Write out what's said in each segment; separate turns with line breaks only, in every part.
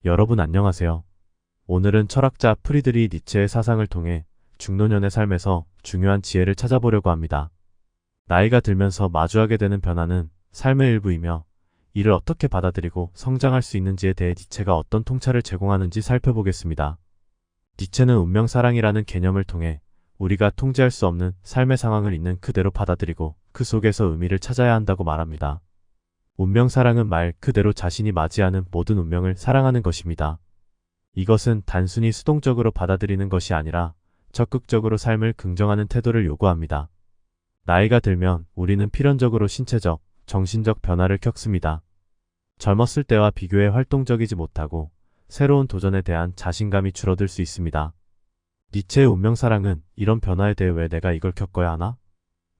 여러분 안녕하세요. 오늘은 철학자 프리드리 니체의 사상을 통해 중노년의 삶에서 중요한 지혜를 찾아보려고 합니다. 나이가 들면서 마주하게 되는 변화는 삶의 일부이며 이를 어떻게 받아들이고 성장할 수 있는지에 대해 니체가 어떤 통찰을 제공하는지 살펴보겠습니다. 니체는 운명사랑이라는 개념을 통해 우리가 통제할 수 없는 삶의 상황을 있는 그대로 받아들이고 그 속에서 의미를 찾아야 한다고 말합니다. 운명사랑은 말 그대로 자신이 맞이하는 모든 운명을 사랑하는 것입니다. 이것은 단순히 수동적으로 받아들이는 것이 아니라 적극적으로 삶을 긍정하는 태도를 요구합니다. 나이가 들면 우리는 필연적으로 신체적, 정신적 변화를 겪습니다. 젊었을 때와 비교해 활동적이지 못하고 새로운 도전에 대한 자신감이 줄어들 수 있습니다. 니체의 운명사랑은 이런 변화에 대해 왜 내가 이걸 겪어야 하나?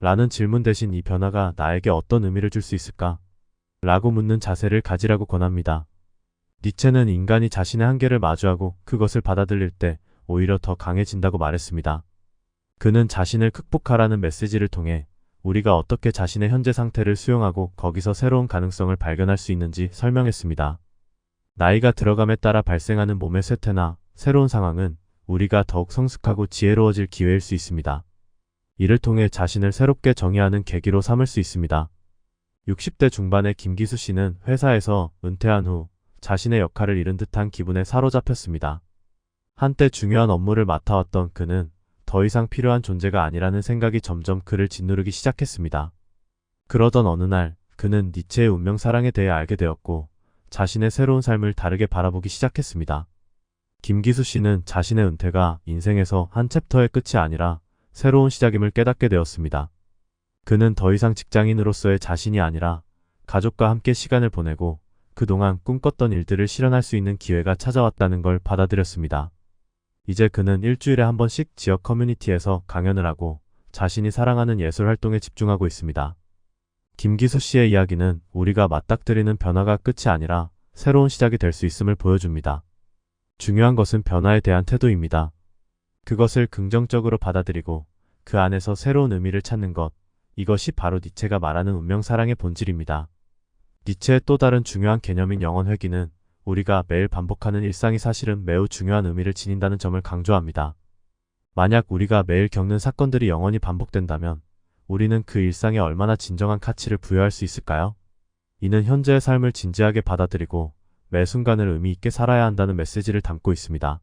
라는 질문 대신 이 변화가 나에게 어떤 의미를 줄 수 있을까? 라고 묻는 자세를 가지라고 권합니다. 니체는 인간이 자신의 한계를 마주하고 그것을 받아들일 때 오히려 더 강해진다고 말했습니다. 그는 자신을 극복하라는 메시지를 통해 우리가 어떻게 자신의 현재 상태를 수용하고 거기서 새로운 가능성을 발견할 수 있는지 설명했습니다. 나이가 들어감에 따라 발생하는 몸의 쇠퇴나 새로운 상황은 우리가 더욱 성숙하고 지혜로워질 기회일 수 있습니다. 이를 통해 자신을 새롭게 정의하는 계기로 삼을 수 있습니다. 60대 중반의 김기수 씨는 회사에서 은퇴한 후 자신의 역할을 잃은 듯한 기분에 사로잡혔습니다. 한때 중요한 업무를 맡아왔던 그는 더 이상 필요한 존재가 아니라는 생각이 점점 그를 짓누르기 시작했습니다. 그러던 어느 날 그는 니체의 운명사랑에 대해 알게 되었고 자신의 새로운 삶을 다르게 바라보기 시작했습니다. 김기수 씨는 자신의 은퇴가 인생에서 한 챕터의 끝이 아니라 새로운 시작임을 깨닫게 되었습니다. 그는 더 이상 직장인으로서의 자신이 아니라 가족과 함께 시간을 보내고 그동안 꿈꿨던 일들을 실현할 수 있는 기회가 찾아왔다는 걸 받아들였습니다. 이제 그는 일주일에 한 번씩 지역 커뮤니티에서 강연을 하고 자신이 사랑하는 예술 활동에 집중하고 있습니다. 김기수 씨의 이야기는 우리가 맞닥뜨리는 변화가 끝이 아니라 새로운 시작이 될 수 있음을 보여줍니다. 중요한 것은 변화에 대한 태도입니다. 그것을 긍정적으로 받아들이고 그 안에서 새로운 의미를 찾는 것, 이것이 바로 니체가 말하는 운명사랑의 본질입니다. 니체의 또 다른 중요한 개념인 영혼회귀는 우리가 매일 반복하는 일상이 사실은 매우 중요한 의미를 지닌다는 점을 강조합니다. 만약 우리가 매일 겪는 사건들이 영원히 반복된다면 우리는 그 일상에 얼마나 진정한 가치를 부여할 수 있을까요? 이는 현재의 삶을 진지하게 받아들이고 매 순간을 의미 있게 살아야 한다는 메시지를 담고 있습니다.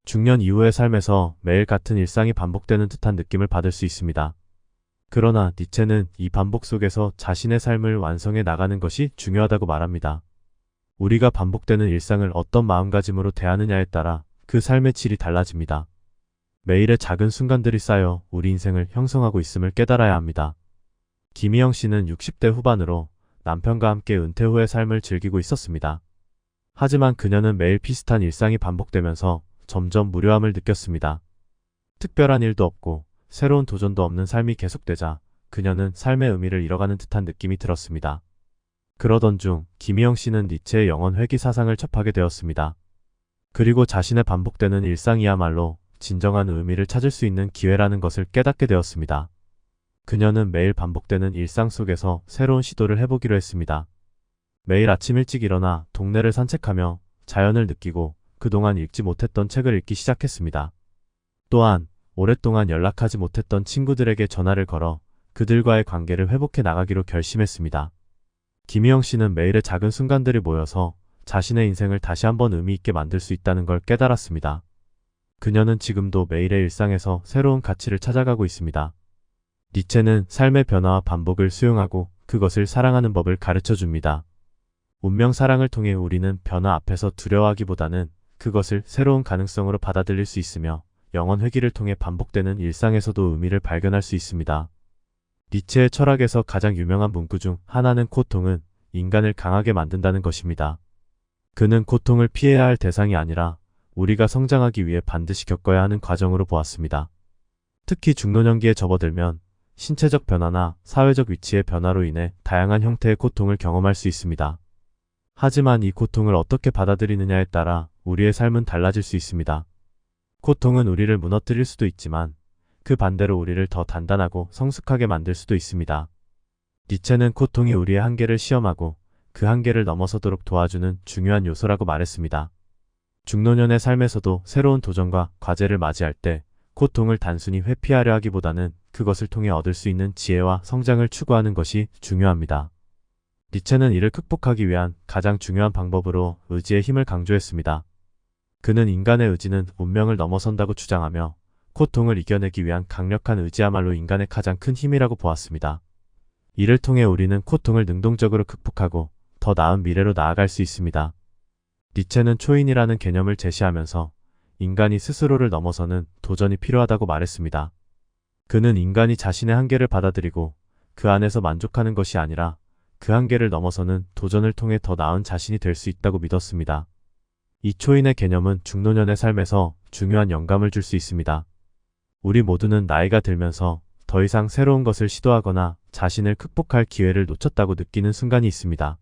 중년 이후의 삶에서 매일 같은 일상이 반복되는 듯한 느낌을 받을 수 있습니다. 그러나 니체는 이 반복 속에서 자신의 삶을 완성해 나가는 것이 중요하다고 말합니다. 우리가 반복되는 일상을 어떤 마음가짐으로 대하느냐에 따라 그 삶의 질이 달라집니다. 매일의 작은 순간들이 쌓여 우리 인생을 형성하고 있음을 깨달아야 합니다. 김희영 씨는 60대 후반으로 남편과 함께 은퇴 후의 삶을 즐기고 있었습니다. 하지만 그녀는 매일 비슷한 일상이 반복되면서 점점 무료함을 느꼈습니다. 특별한 일도 없고 새로운 도전도 없는 삶이 계속되자 그녀는 삶의 의미를 잃어가는 듯한 느낌이 들었습니다. 그러던 중 김희영 씨는 니체의 영혼회귀 사상을 접하게 되었습니다. 그리고 자신의 반복되는 일상이야말로 진정한 의미를 찾을 수 있는 기회라는 것을 깨닫게 되었습니다. 그녀는 매일 반복되는 일상 속에서 새로운 시도를 해보기로 했습니다. 매일 아침 일찍 일어나 동네를 산책하며 자연을 느끼고 그동안 읽지 못했던 책을 읽기 시작했습니다. 또한 오랫동안 연락하지 못했던 친구들에게 전화를 걸어 그들과의 관계를 회복해 나가기로 결심했습니다. 김희영 씨는 매일의 작은 순간들이 모여서 자신의 인생을 다시 한번 의미 있게 만들 수 있다는 걸 깨달았습니다. 그녀는 지금도 매일의 일상에서 새로운 가치를 찾아가고 있습니다. 니체는 삶의 변화와 반복을 수용하고 그것을 사랑하는 법을 가르쳐 줍니다. 운명사랑을 통해 우리는 변화 앞에서 두려워하기보다는 그것을 새로운 가능성으로 받아들일 수 있으며 영혼회귀를 통해 반복되는 일상에서도 의미를 발견할 수 있습니다. 니체의 철학에서 가장 유명한 문구 중 하나는 고통은 인간을 강하게 만든다는 것입니다. 그는 고통을 피해야 할 대상이 아니라 우리가 성장하기 위해 반드시 겪어야 하는 과정으로 보았습니다. 특히 중노년기에 접어들면 신체적 변화나 사회적 위치의 변화로 인해 다양한 형태의 고통을 경험할 수 있습니다. 하지만 이 고통을 어떻게 받아들이느냐에 따라 우리의 삶은 달라질 수 있습니다. 고통은 우리를 무너뜨릴 수도 있지만 그 반대로 우리를 더 단단하고 성숙하게 만들 수도 있습니다. 니체는 고통이 우리의 한계를 시험하고 그 한계를 넘어서도록 도와주는 중요한 요소라고 말했습니다. 중노년의 삶에서도 새로운 도전과 과제를 맞이할 때 고통을 단순히 회피하려 하기보다는 그것을 통해 얻을 수 있는 지혜와 성장을 추구하는 것이 중요합니다. 니체는 이를 극복하기 위한 가장 중요한 방법으로 의지의 힘을 강조했습니다. 그는 인간의 의지는 운명을 넘어선다고 주장하며 고통을 이겨내기 위한 강력한 의지야말로 인간의 가장 큰 힘이라고 보았습니다. 이를 통해 우리는 고통을 능동적으로 극복하고 더 나은 미래로 나아갈 수 있습니다. 니체는 초인이라는 개념을 제시하면서 인간이 스스로를 넘어서는 도전이 필요하다고 말했습니다. 그는 인간이 자신의 한계를 받아들이고 그 안에서 만족하는 것이 아니라 그 한계를 넘어서는 도전을 통해 더 나은 자신이 될 수 있다고 믿었습니다. 이 초인의 개념은 중노년의 삶에서 중요한 영감을 줄 수 있습니다. 우리 모두는 나이가 들면서 더 이상 새로운 것을 시도하거나 자신을 극복할 기회를 놓쳤다고 느끼는 순간이 있습니다.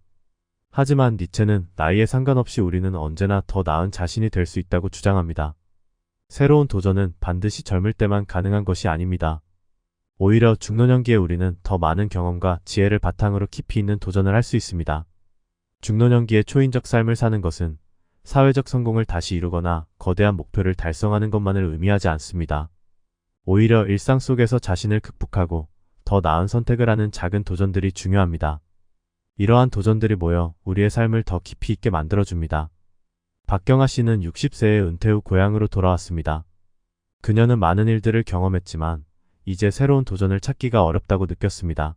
하지만 니체는 나이에 상관없이 우리는 언제나 더 나은 자신이 될 수 있다고 주장합니다. 새로운 도전은 반드시 젊을 때만 가능한 것이 아닙니다. 오히려 중노년기에 우리는 더 많은 경험과 지혜를 바탕으로 깊이 있는 도전을 할 수 있습니다. 중노년기의 초인적 삶을 사는 것은 사회적 성공을 다시 이루거나 거대한 목표를 달성하는 것만을 의미하지 않습니다. 오히려 일상 속에서 자신을 극복하고 더 나은 선택을 하는 작은 도전들이 중요합니다. 이러한 도전들이 모여 우리의 삶을 더 깊이 있게 만들어줍니다. 박경아 씨는 60세의 은퇴 후 고향으로 돌아왔습니다. 그녀는 많은 일들을 경험했지만 이제 새로운 도전을 찾기가 어렵다고 느꼈습니다.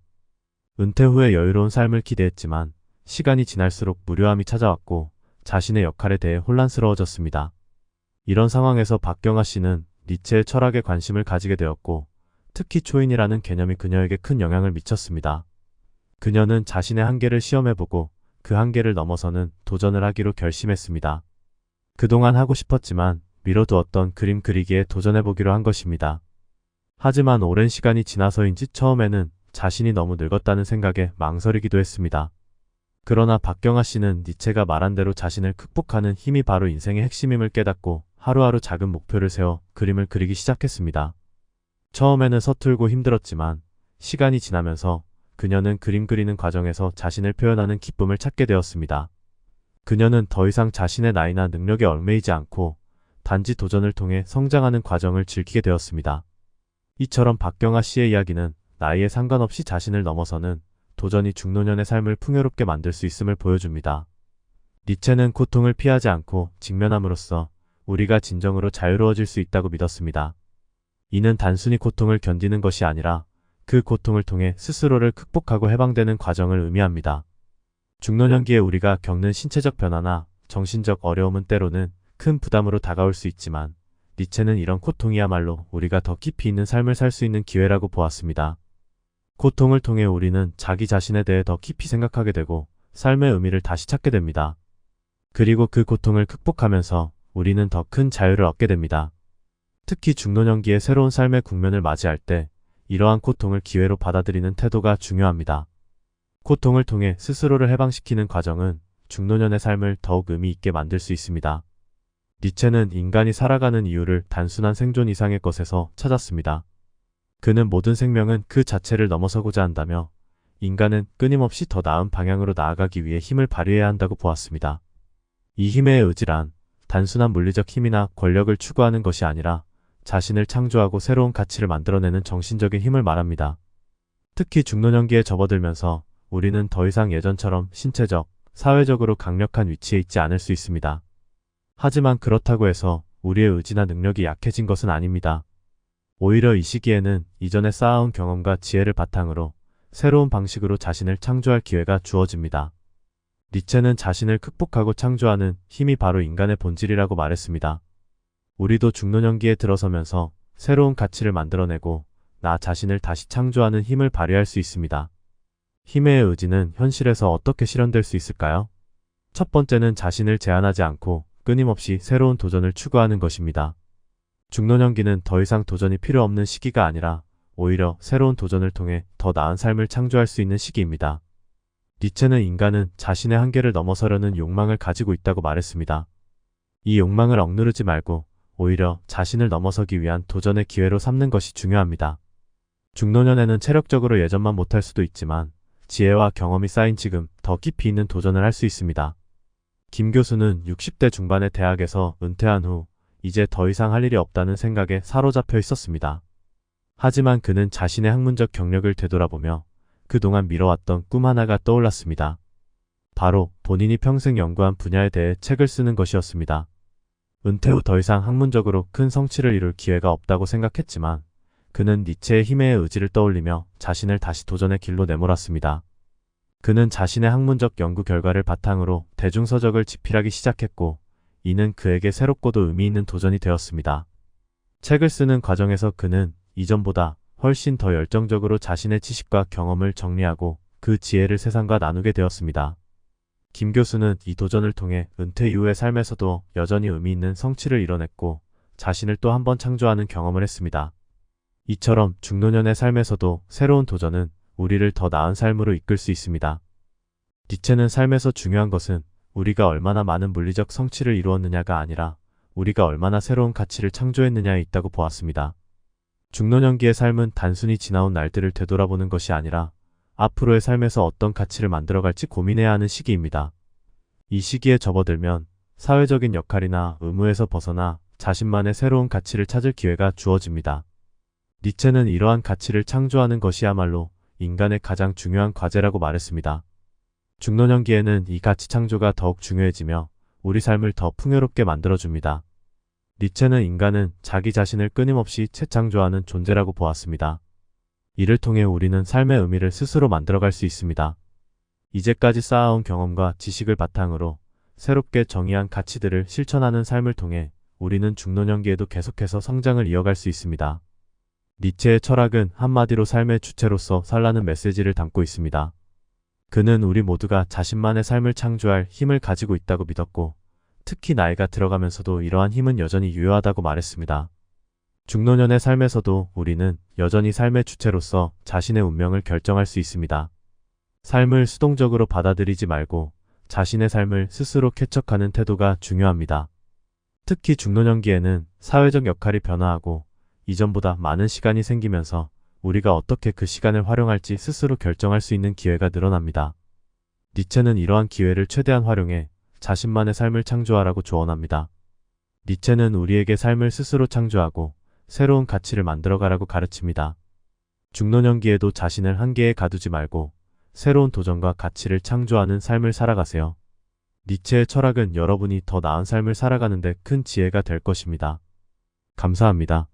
은퇴 후에 여유로운 삶을 기대했지만 시간이 지날수록 무료함이 찾아왔고 자신의 역할에 대해 혼란스러워졌습니다. 이런 상황에서 박경아 씨는 니체의 철학에 관심을 가지게 되었고 특히 초인이라는 개념이 그녀에게 큰 영향을 미쳤습니다. 그녀는 자신의 한계를 시험해보고 그 한계를 넘어서는 도전을 하기로 결심했습니다. 그동안 하고 싶었지만 미뤄두었던 그림 그리기에 도전해보기로 한 것입니다. 하지만 오랜 시간이 지나서인지 처음에는 자신이 너무 늙었다는 생각에 망설이기도 했습니다. 그러나 박경아 씨는 니체가 말한 대로 자신을 극복하는 힘이 바로 인생의 핵심임을 깨닫고 하루하루 작은 목표를 세워 그림을 그리기 시작했습니다. 처음에는 서툴고 힘들었지만 시간이 지나면서 그녀는 그림 그리는 과정에서 자신을 표현하는 기쁨을 찾게 되었습니다. 그녀는 더 이상 자신의 나이나 능력에 얽매이지 않고 단지 도전을 통해 성장하는 과정을 즐기게 되었습니다. 이처럼 박경아 씨의 이야기는 나이에 상관없이 자신을 넘어서는 도전이 중노년의 삶을 풍요롭게 만들 수 있음을 보여줍니다. 니체는 고통을 피하지 않고 직면함으로써 우리가 진정으로 자유로워질 수 있다고 믿었습니다. 이는 단순히 고통을 견디는 것이 아니라 그 고통을 통해 스스로를 극복하고 해방되는 과정을 의미합니다. 중노년기에 우리가 겪는 신체적 변화나 정신적 어려움은 때로는 큰 부담으로 다가올 수 있지만 니체는 이런 고통이야말로 우리가 더 깊이 있는 삶을 살 수 있는 기회라고 보았습니다. 고통을 통해 우리는 자기 자신에 대해 더 깊이 생각하게 되고 삶의 의미를 다시 찾게 됩니다. 그리고 그 고통을 극복하면서 우리는 더 큰 자유를 얻게 됩니다. 특히 중노년기의 새로운 삶의 국면을 맞이할 때 이러한 고통을 기회로 받아들이는 태도가 중요합니다. 고통을 통해 스스로를 해방시키는 과정은 중노년의 삶을 더욱 의미 있게 만들 수 있습니다. 니체는 인간이 살아가는 이유를 단순한 생존 이상의 것에서 찾았습니다. 그는 모든 생명은 그 자체를 넘어서고자 한다며 인간은 끊임없이 더 나은 방향으로 나아가기 위해 힘을 발휘해야 한다고 보았습니다. 이 힘의 의지란 단순한 물리적 힘이나 권력을 추구하는 것이 아니라 자신을 창조하고 새로운 가치를 만들어내는 정신적인 힘을 말합니다. 특히 중노년기에 접어들면서 우리는 더 이상 예전처럼 신체적, 사회적으로 강력한 위치에 있지 않을 수 있습니다. 하지만 그렇다고 해서 우리의 의지나 능력이 약해진 것은 아닙니다. 오히려 이 시기에는 이전에 쌓아온 경험과 지혜를 바탕으로 새로운 방식으로 자신을 창조할 기회가 주어집니다. 니체는 자신을 극복하고 창조하는 힘이 바로 인간의 본질이라고 말했습니다. 우리도 중노년기에 들어서면서 새로운 가치를 만들어내고 나 자신을 다시 창조하는 힘을 발휘할 수 있습니다. 힘의 의지는 현실에서 어떻게 실현될 수 있을까요? 첫 번째는 자신을 제한하지 않고 끊임없이 새로운 도전을 추구하는 것입니다. 중노년기는 더 이상 도전이 필요 없는 시기가 아니라 오히려 새로운 도전을 통해 더 나은 삶을 창조할 수 있는 시기입니다. 니체는 인간은 자신의 한계를 넘어서려는 욕망을 가지고 있다고 말했습니다. 이 욕망을 억누르지 말고 오히려 자신을 넘어서기 위한 도전의 기회로 삼는 것이 중요합니다. 중노년에는 체력적으로 예전만 못할 수도 있지만 지혜와 경험이 쌓인 지금 더 깊이 있는 도전을 할 수 있습니다. 김 교수는 60대 중반의 대학에서 은퇴한 후 이제 더 이상 할 일이 없다는 생각에 사로잡혀 있었습니다. 하지만 그는 자신의 학문적 경력을 되돌아보며 그동안 미뤄왔던 꿈 하나가 떠올랐습니다. 바로 본인이 평생 연구한 분야에 대해 책을 쓰는 것이었습니다. 은퇴 후 더 이상 학문적으로 큰 성취를 이룰 기회가 없다고 생각했지만 그는 니체의 힘의 의지를 떠올리며 자신을 다시 도전의 길로 내몰았습니다. 그는 자신의 학문적 연구 결과를 바탕으로 대중서적을 집필하기 시작했고 이는 그에게 새롭고도 의미 있는 도전이 되었습니다. 책을 쓰는 과정에서 그는 이전보다 훨씬 더 열정적으로 자신의 지식과 경험을 정리하고 그 지혜를 세상과 나누게 되었습니다. 김 교수는 이 도전을 통해 은퇴 이후의 삶에서도 여전히 의미 있는 성취를 이뤄냈고 자신을 또 한 번 창조하는 경험을 했습니다. 이처럼 중노년의 삶에서도 새로운 도전은 우리를 더 나은 삶으로 이끌 수 있습니다. 니체는 삶에서 중요한 것은 우리가 얼마나 많은 물리적 성취를 이루었느냐가 아니라 우리가 얼마나 새로운 가치를 창조했느냐에 있다고 보았습니다. 중노년기의 삶은 단순히 지나온 날들을 되돌아보는 것이 아니라 앞으로의 삶에서 어떤 가치를 만들어갈지 고민해야 하는 시기입니다. 이 시기에 접어들면 사회적인 역할이나 의무에서 벗어나 자신만의 새로운 가치를 찾을 기회가 주어집니다. 니체는 이러한 가치를 창조하는 것이야말로 인간의 가장 중요한 과제라고 말했습니다. 중노년기에는 이 가치 창조가 더욱 중요해지며 우리 삶을 더 풍요롭게 만들어줍니다. 니체는 인간은 자기 자신을 끊임없이 재창조하는 존재라고 보았습니다. 이를 통해 우리는 삶의 의미를 스스로 만들어갈 수 있습니다. 이제까지 쌓아온 경험과 지식을 바탕으로 새롭게 정의한 가치들을 실천하는 삶을 통해 우리는 중노년기에도 계속해서 성장을 이어갈 수 있습니다. 니체의 철학은 한마디로 삶의 주체로서 살라는 메시지를 담고 있습니다. 그는 우리 모두가 자신만의 삶을 창조할 힘을 가지고 있다고 믿었고 특히 나이가 들어가면서도 이러한 힘은 여전히 유효하다고 말했습니다. 중노년의 삶에서도 우리는 여전히 삶의 주체로서 자신의 운명을 결정할 수 있습니다. 삶을 수동적으로 받아들이지 말고 자신의 삶을 스스로 개척하는 태도가 중요합니다. 특히 중노년기에는 사회적 역할이 변화하고 이전보다 많은 시간이 생기면서 우리가 어떻게 그 시간을 활용할지 스스로 결정할 수 있는 기회가 늘어납니다. 니체는 이러한 기회를 최대한 활용해 자신만의 삶을 창조하라고 조언합니다. 니체는 우리에게 삶을 스스로 창조하고 새로운 가치를 만들어가라고 가르칩니다. 중노년기에도 자신을 한계에 가두지 말고 새로운 도전과 가치를 창조하는 삶을 살아가세요. 니체의 철학은 여러분이 더 나은 삶을 살아가는 데 큰 지혜가 될 것입니다. 감사합니다.